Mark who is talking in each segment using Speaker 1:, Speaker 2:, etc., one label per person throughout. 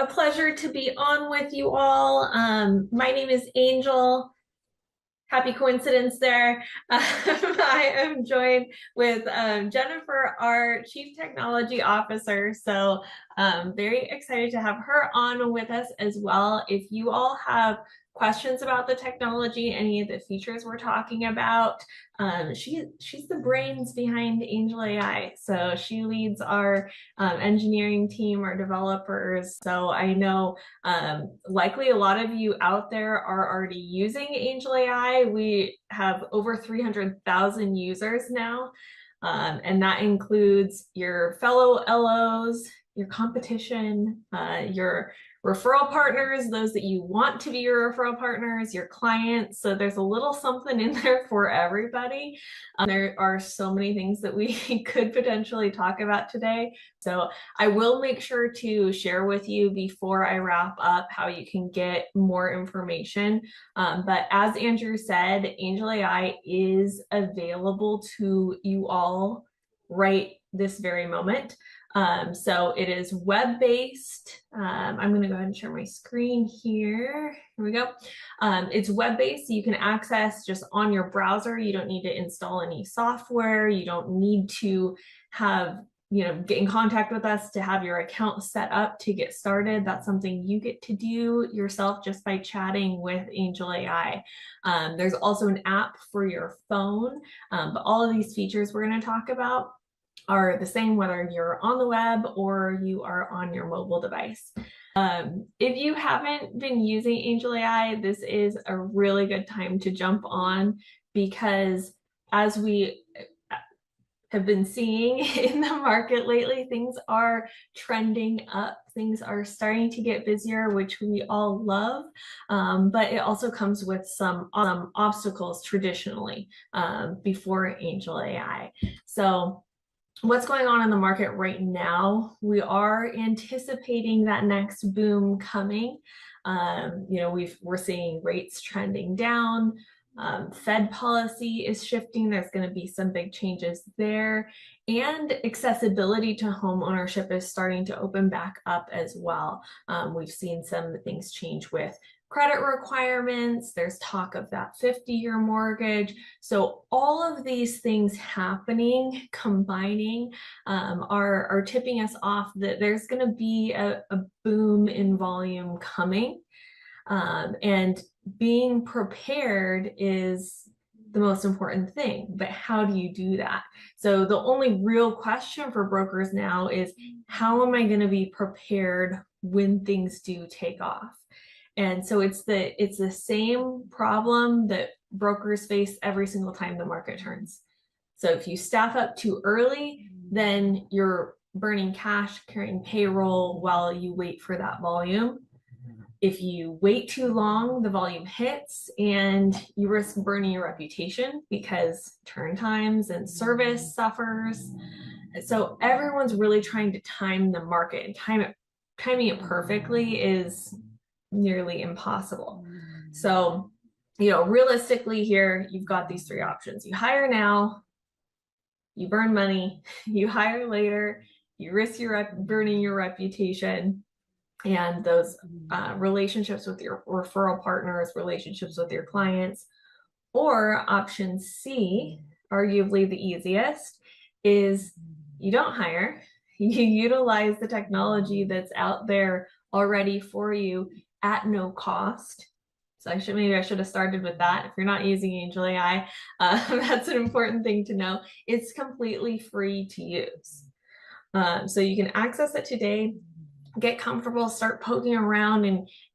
Speaker 1: A pleasure to be on with you all. My name is Angel. Happy coincidence there. I am joined with Jennifer, our Chief Technology Officer. So very excited to have her on with us as well. If you all have questions about the technology, any of the features we're talking about, she's the brains behind AngelAi. So she leads our engineering team, our developers. So I know likely a lot of you out there are already using AngelAi. We have over 300,000 users now, and that includes your fellow LOs, your competition, your referral partners, those that you want to be your referral partners, your clients. So there's a little something in there for everybody. There are so many things that we could potentially talk about today. So I will make sure to share with you before I wrap up how you can get more information. But as Andrew said, AngelAi is available to you all right this very moment. So it is web-based. I'm going to go ahead and share my screen here. Here we go. It's web-based, so you can access just on your browser. You don't need to install any software. You don't need to have, get in contact with us to have your account set up to get started. That's something you get to do yourself just by chatting with AngelAi. There's also an app for your phone, but all of these features we're going to talk about are the same whether you're on the web or you are on your mobile device. If you haven't been using AngelAi, this is a really good time to jump on, because as we have been seeing in the market lately, things are trending up. Things are starting to get busier, which we all love, but it also comes with some obstacles traditionally before AngelAi. So what's going on in the market right now? We are anticipating that next boom coming. We're seeing rates trending down. Fed policy is shifting. There's going to be some big changes there, and accessibility to home ownership is starting to open back up as well. We've seen some things change with credit requirements. There's talk of that 50-year mortgage. So all of these things happening, combining, are tipping us off that there's going to be a boom in volume coming. And being prepared is the most important thing, but how do you do that? So the only real question for brokers now is, how am I going to be prepared when things do take off? And so it's the same problem that brokers face every single time the market turns. So if you staff up too early, then you're burning cash, carrying payroll while you wait for that volume. If you wait too long, the volume hits and you risk burning your reputation because turn times and service suffers. So everyone's really trying to time the market, and timing it perfectly is nearly impossible. So, realistically here, you've got these three options. You hire now, you burn money, you hire later, you risk burning your reputation, and those relationships with your referral partners, relationships with your clients. Or option C, arguably the easiest, is you don't hire, you utilize the technology that's out there already for you at no cost. So maybe I should have started with that. If you're not using AngelAi, that's an important thing to know. It's completely free to use. So you can access it today, get comfortable, start poking around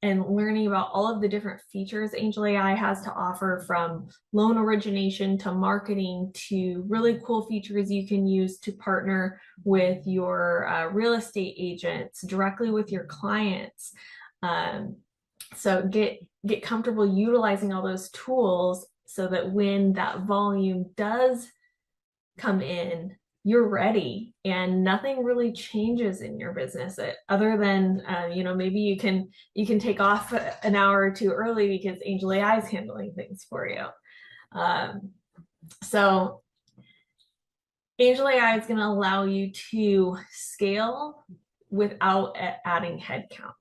Speaker 1: and learning about all of the different features AngelAi has to offer, from loan origination to marketing to really cool features you can use to partner with your real estate agents, directly with your clients. So get comfortable utilizing all those tools so that when that volume does come in, you're ready and nothing really changes in your business other than maybe you can take off an hour or two early because AngelAi is handling things for you. So AngelAi is going to allow you to scale without adding headcount.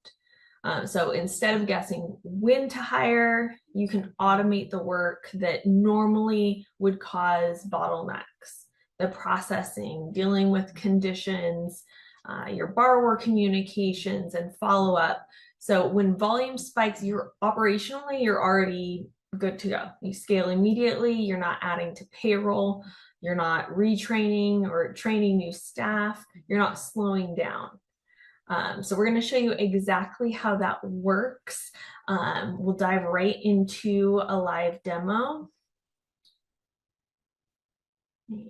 Speaker 1: So instead of guessing when to hire, you can automate the work that normally would cause bottlenecks, the processing, dealing with conditions, your borrower communications and follow-up. So when volume spikes, you're already good to go. You scale immediately, you're not adding to payroll, you're not retraining or training new staff, you're not slowing down. So we're going to show you exactly how that works. We'll dive right into a live demo. Here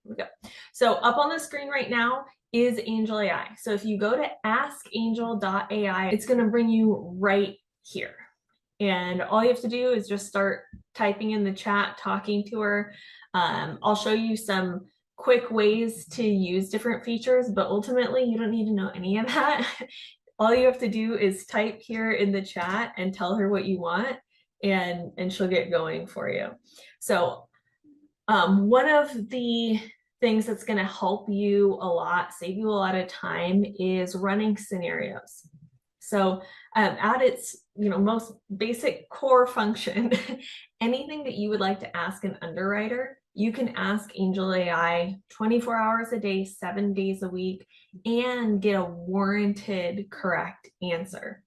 Speaker 1: we go. So up on the screen right now is AngelAi. So if you go to askangel.ai, it's going to bring you right here. And all you have to do is just start typing in the chat, talking to her. I'll show you some quick ways to use different features, but ultimately you don't need to know any of that. All you have to do is type here in the chat and tell her what you want, and she'll get going for you. So one of the things that's going to help you a lot, save you a lot of time, is running scenarios. So at its most basic core function, anything that you would like to ask an underwriter, you can ask AngelAi 24 hours a day, 7 days a week, and get a warranted correct answer.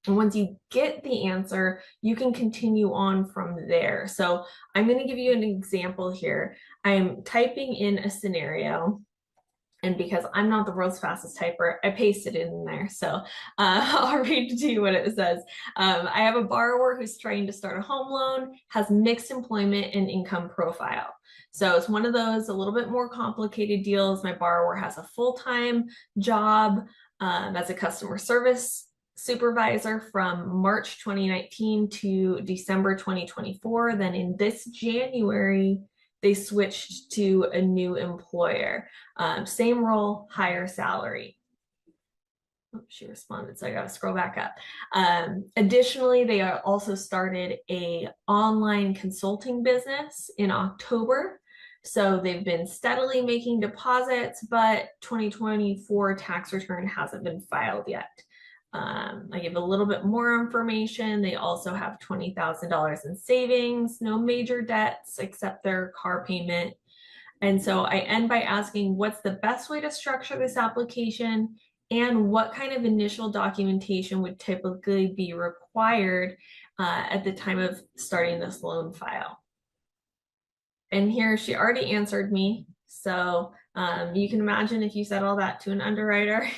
Speaker 1: And once you get the answer, you can continue on from there. So I'm going to give you an example here. I'm typing in a scenario. And because I'm not the world's fastest typer, I pasted it in there. So I'll read to you what it says. I have a borrower who's trying to start a home loan, has mixed employment and income profile. So it's one of those a little bit more complicated deals. My borrower has a full-time job as a customer service supervisor from March 2019 to December 2024. Then in this January, they switched to a new employer. Same role, higher salary. Oh, she responded, so I got to scroll back up. Additionally, they also started a online consulting business in October. So they've been steadily making deposits, but 2024 tax return hasn't been filed yet. I give a little bit more information. They also have $20,000 in savings, no major debts except their car payment. And so I end by asking, what's the best way to structure this application, and what kind of initial documentation would typically be required at the time of starting this loan file? And here she already answered me. So you can imagine if you said all that to an underwriter,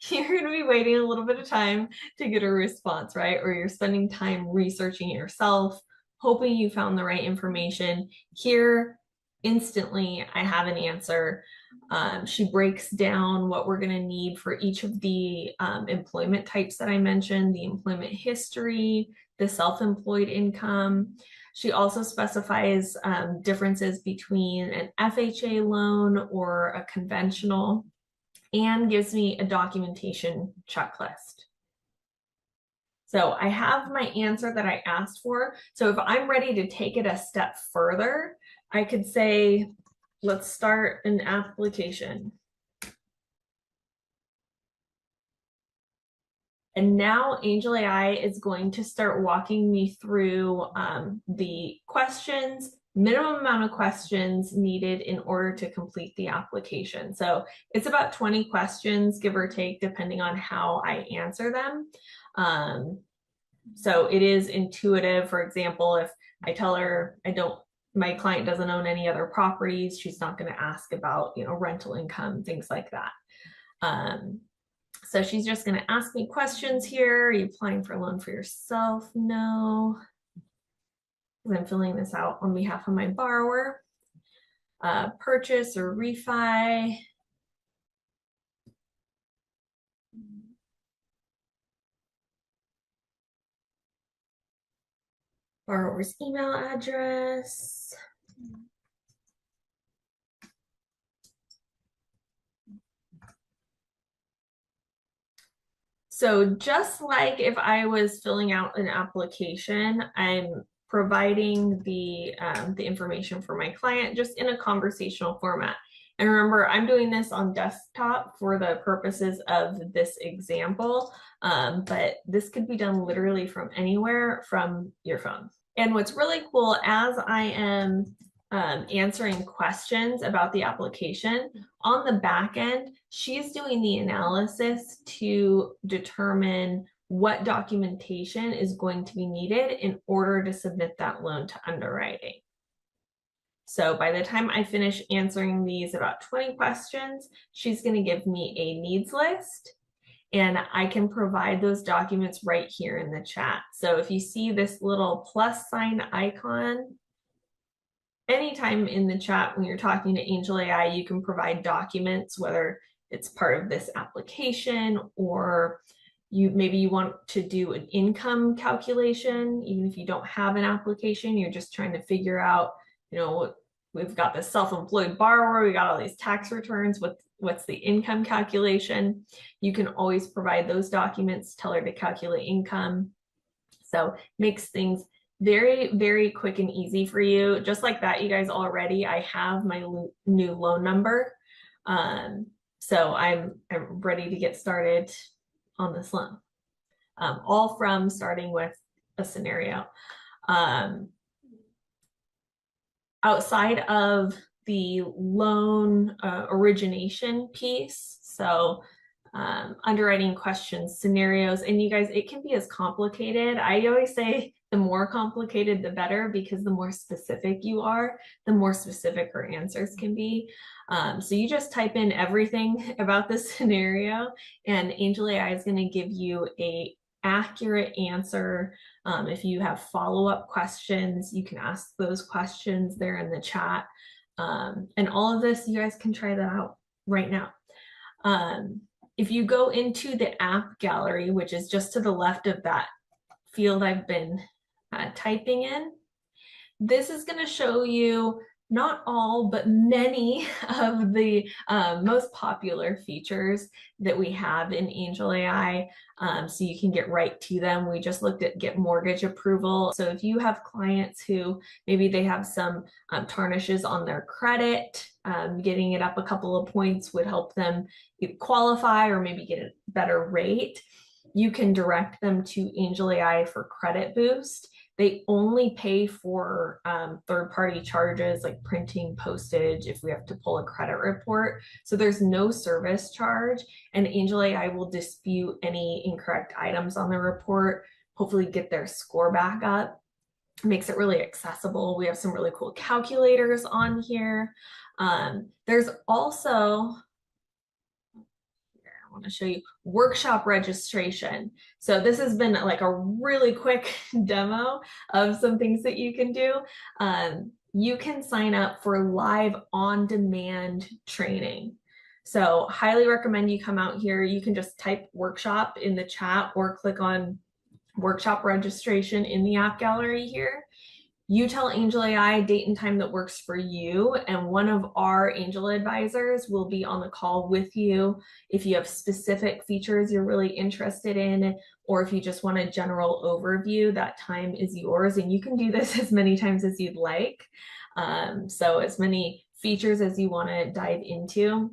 Speaker 1: you're going to be waiting a little bit of time to get a response, right? Or you're spending time researching it yourself, hoping you found the right information. Here, instantly, I have an answer. She breaks down what we're going to need for each of the employment types that I mentioned, the employment history, the self-employed income. She also specifies differences between an FHA loan or a conventional, and gives me a documentation checklist. So I have my answer that I asked for. So if I'm ready to take it a step further, I could say, let's start an application. And now AngelAi is going to start walking me through the questions, minimum amount of questions needed in order to complete the application. So it's about 20 questions, give or take, depending on how I answer them. So it is intuitive. For example, if I tell her my client doesn't own any other properties, she's not going to ask about, rental income, things like that. So she's just going to ask me questions here. Are you applying for a loan for yourself? No. I'm filling this out on behalf of my borrower. Purchase or refi. Borrower's email address. So just like if I was filling out an application, I'm providing the information for my client just in a conversational format. And remember, I'm doing this on desktop for the purposes of this example, but this could be done literally from anywhere from your phone. And what's really cool, as I am answering questions about the application, on the back end, she's doing the analysis to determine what documentation is going to be needed in order to submit that loan to underwriting. So by the time I finish answering these about 20 questions, she's going to give me a needs list, and I can provide those documents right here in the chat. So if you see this little plus sign icon, anytime in the chat when you're talking to AngelAi, you can provide documents, whether it's part of this application or maybe you want to do an income calculation. Even if you don't have an application, you're just trying to figure out, we've got this self-employed borrower, we got all these tax returns, what's the income calculation? You can always provide those documents, tell her to calculate income. So makes things very, very quick and easy for you. Just like that, you guys, already I have my new loan number. So I'm ready to get started on this loan. All from starting with a scenario. Outside of the loan origination piece, so underwriting questions, scenarios, and you guys, it can be as complicated. I always say the more complicated, the better, because the more specific you are, the more specific her answers can be. So you just type in everything about this scenario, and AngelAi is going to give you an accurate answer. If you have follow-up questions, you can ask those questions there in the chat. And all of this, you guys can try that out right now. If you go into the app gallery, which is just to the left of that field I've been typing in, this is going to show you not all, but many of the most popular features that we have in AngelAi, so you can get right to them. We just looked at get mortgage approval. So if you have clients who maybe they have some tarnishes on their credit, getting it up a couple of points would help them qualify or maybe get a better rate. You can direct them to AngelAi for credit boost. They only pay for third-party charges like printing, postage, if we have to pull a credit report. So there's no service charge, and AngelAi will dispute any incorrect items on the report, hopefully get their score back up. Makes it really accessible. We have some really cool calculators on here. There's also, I want to show you workshop registration. So this has been like a really quick demo of some things that you can do. You can sign up for live on-demand training. So highly recommend you come out here. You can just type workshop in the chat or click on workshop registration in the app gallery here. You tell AngelAi date and time that works for you, and one of our angel advisors will be on the call with you if you have specific features you're really interested in, or if you just want a general overview. That time is yours, and you can do this as many times as you'd like. So as many features as you want to dive into.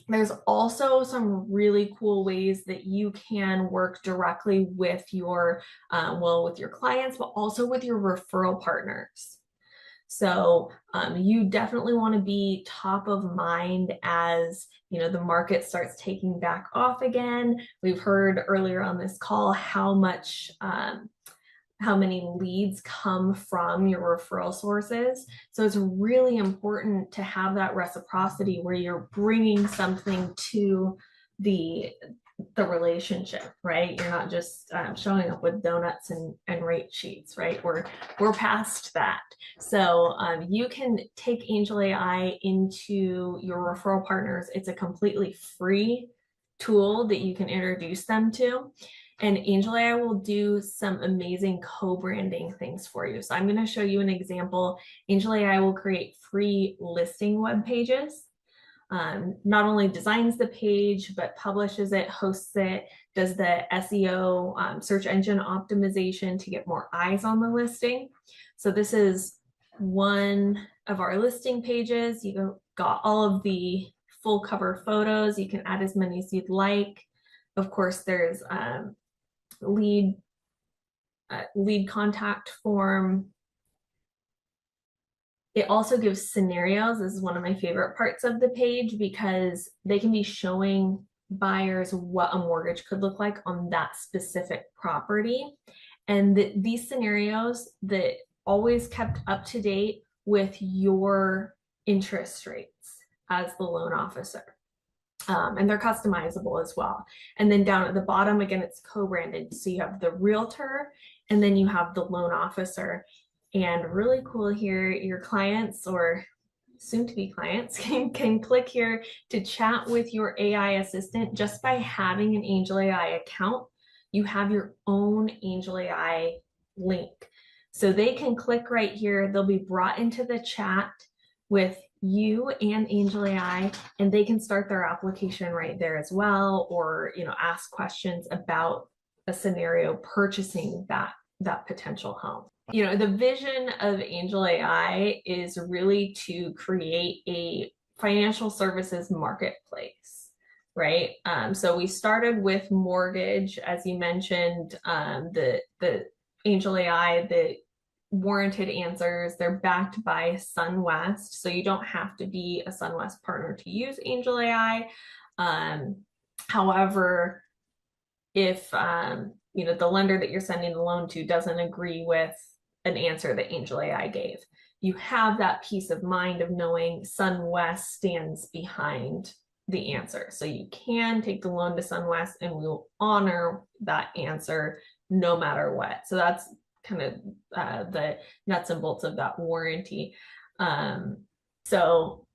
Speaker 1: There's also some really cool ways that you can work directly with your, with your clients, but also with your referral partners. So you definitely want to be top of mind as the market starts taking back off again. We've heard earlier on this call how many leads come from your referral sources. So it's really important to have that reciprocity where you're bringing something to the relationship, right? You're not just showing up with donuts and rate sheets, right? We're past that. So you can take AngelAi into your referral partners. It's a completely free tool that you can introduce them to. And AngelAi will do some amazing co-branding things for you. So I'm going to show you an example. AngelAi will create free listing web pages. Not only designs the page, but publishes it, hosts it, does the SEO, search engine optimization to get more eyes on the listing. So this is one of our listing pages. You got all of the full cover photos. You can add as many as you'd like. Of course, there's lead contact form. It also gives scenarios. This is one of my favorite parts of the page because they can be showing buyers what a mortgage could look like on that specific property. And these scenarios that always kept up to date with your interest rates as the loan officer. And they're customizable as well. And then down at the bottom, again, it's co-branded. So you have the realtor and then you have the loan officer. And really cool here, your clients or soon to be clients can click here to chat with your AI assistant just by having an AngelAi account. You have your own AngelAi link. So they can click right here. They'll be brought into the chat with you and AngelAi, and they can start their application right there as well, or ask questions about a scenario purchasing that potential home. The vision of AngelAi is really to create a financial services marketplace, right? So we started with mortgage, as you mentioned, the AngelAi, the warranted answers. They're backed by SunWest, so you don't have to be a SunWest partner to use AngelAi. However, if the lender that you're sending the loan to doesn't agree with an answer that AngelAi gave, you have that peace of mind of knowing SunWest stands behind the answer. So you can take the loan to SunWest and we will honor that answer no matter what. So that's kind of the nuts and bolts of that warranty. So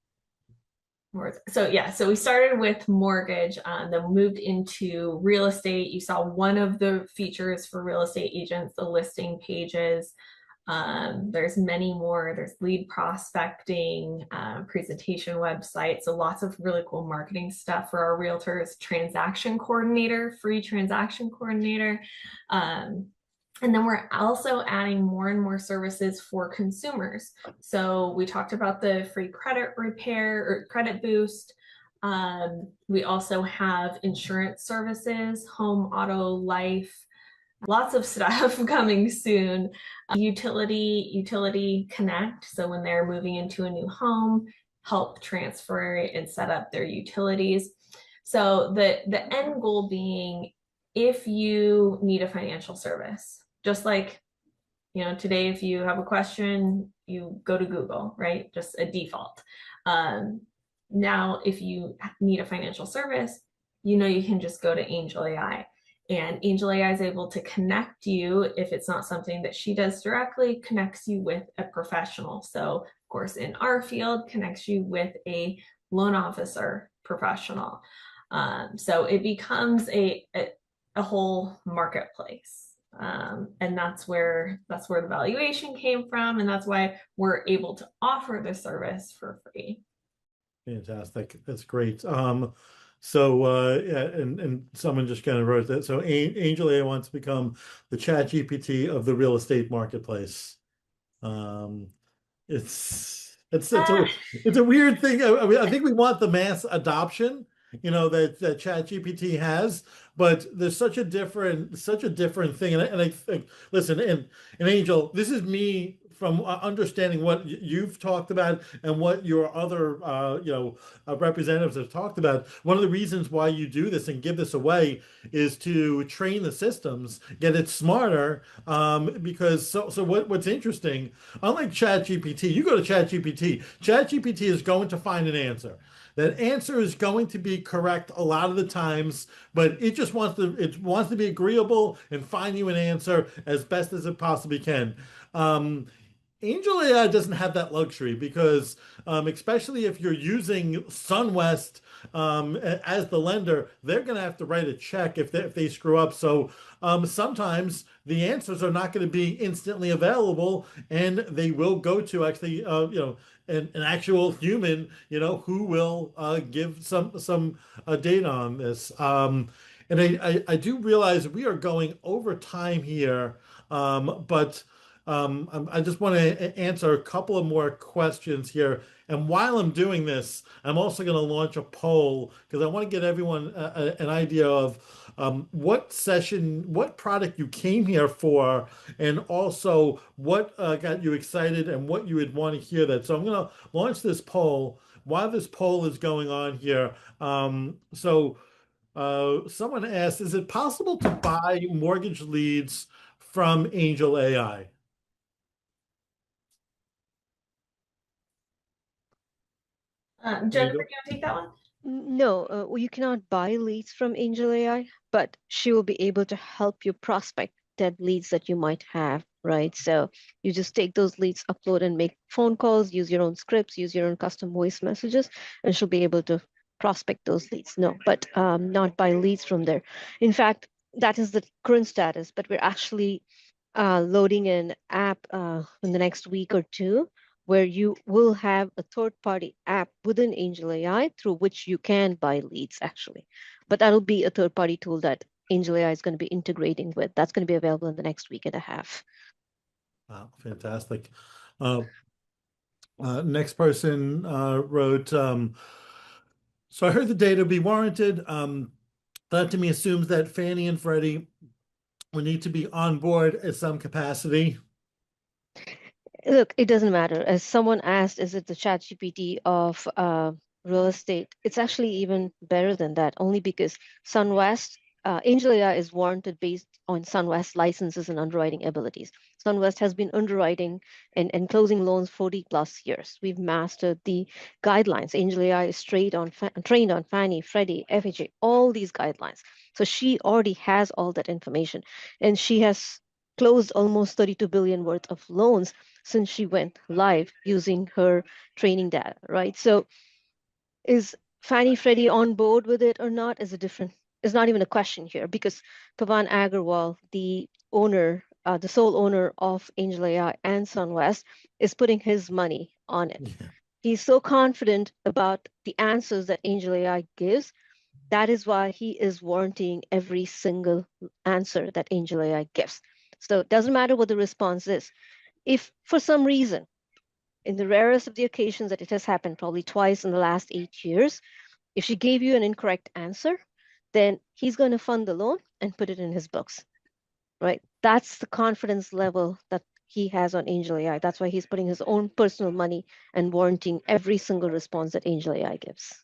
Speaker 1: we started with mortgage, then moved into real estate. You saw one of the features for real estate agents, the listing pages. There's many more. There's lead prospecting, presentation website. So lots of really cool marketing stuff for our realtors. Transaction coordinator, free transaction coordinator. And then we're also adding more and more services for consumers. So we talked about the free credit repair or credit boost. We also have insurance services, home, auto, life, lots of stuff coming soon. Utility connect. So when they're moving into a new home, help transfer and set up their utilities. So the end goal being, if you need a financial service, just like, today, if you have a question, you go to Google, right? Just a default. Now, if you need a financial service, you can just go to AngelAi. And AngelAi is able to connect you, if it's not something that she does directly, connects you with a professional. So, of course, in our field, connects you with a loan officer professional. So it becomes a whole marketplace. And that's where the valuation came from, and that's why we're able to offer the service for free.
Speaker 2: Fantastic. That's great. Yeah, and someone just kind of wrote that. So AngelAi wants to become the chat GPT of the real estate marketplace. It's a weird thing. I think we want the mass adoption, that chat GPT has, but there's such a different thing. And I think, listen, and Angel, this is me from understanding what you've talked about and what your other representatives have talked about. One of the reasons why you do this and give this away is to train the systems, get it smarter. Because what's interesting, unlike ChatGPT, you go to ChatGPT, ChatGPT is going to find an answer. That answer is going to be correct a lot of the times, but it just wants to be agreeable and find you an answer as best as it possibly can. AngelAi doesn't have that luxury because, especially if you're using SunWest as the lender, they're going to have to write a check if they screw up. So sometimes the answers are not going to be instantly available, and they will go to actually, an actual human, who will give some data on this. And I do realize we are going over time here, but I just want to answer a couple of more questions here. And while I'm doing this, I'm also going to launch a poll because I want to get everyone an idea of what product you came here for, and also what got you excited and what you would want to hear that. So I'm going to launch this poll while this poll is going on here. Someone asked, is it possible to buy mortgage leads from Angel AI?
Speaker 1: Jennifer, do
Speaker 2: Angel?
Speaker 1: you want to take that one?
Speaker 3: No, well, you cannot buy leads from AngelAi, but she will be able to help you prospect that leads that you might have, right? So you just take those leads, upload and make phone calls, use your own scripts, use your own custom voice messages, and she'll be able to prospect those leads. No, but not buy leads from there. In fact, that is the current status, but we're actually loading an app in the next week or two where you will have a third-party app within AngelAi through which you can buy leads actually. But that'll be a third-party tool that AngelAi is going to be integrating with. That's going to be available in the next week and a half.
Speaker 2: Wow, fantastic. Next person wrote, so I heard the data be warranted. That to me assumes that Fannie and Freddie will need to be on board at some capacity.
Speaker 3: Look, it doesn't matter. As someone asked, is it the chat GPT of real estate? It's actually even better than that, only because SunWest, AngelAI is warranted based on SunWest licenses and underwriting abilities. SunWest has been underwriting and closing loans 40 plus years. We've mastered the guidelines. AngelAI is trained on Fannie, Freddie, FHA, all these guidelines. So she already has all that information, and she has closed almost 32 billion worth of loans since she went live using her training data, right? So is Fannie Freddie on board with it or not is not even a question here, because Pavan Agarwal, the owner, the sole owner of AngelAI and SunWest, is putting his money on it.
Speaker 2: Yeah.
Speaker 3: He's so confident about the answers that AngelAI gives. That is why he is warranting every single answer that AngelAI gives. So it doesn't matter what the response is. If for some reason, in the rarest of the occasions that it has happened, probably twice in the last 8 years, if she gave you an incorrect answer, then he's going to fund the loan and put it in his books, right? That's the confidence level that he has on AngelAI. That's why he's putting his own personal money and warranting every single response that AngelAI gives.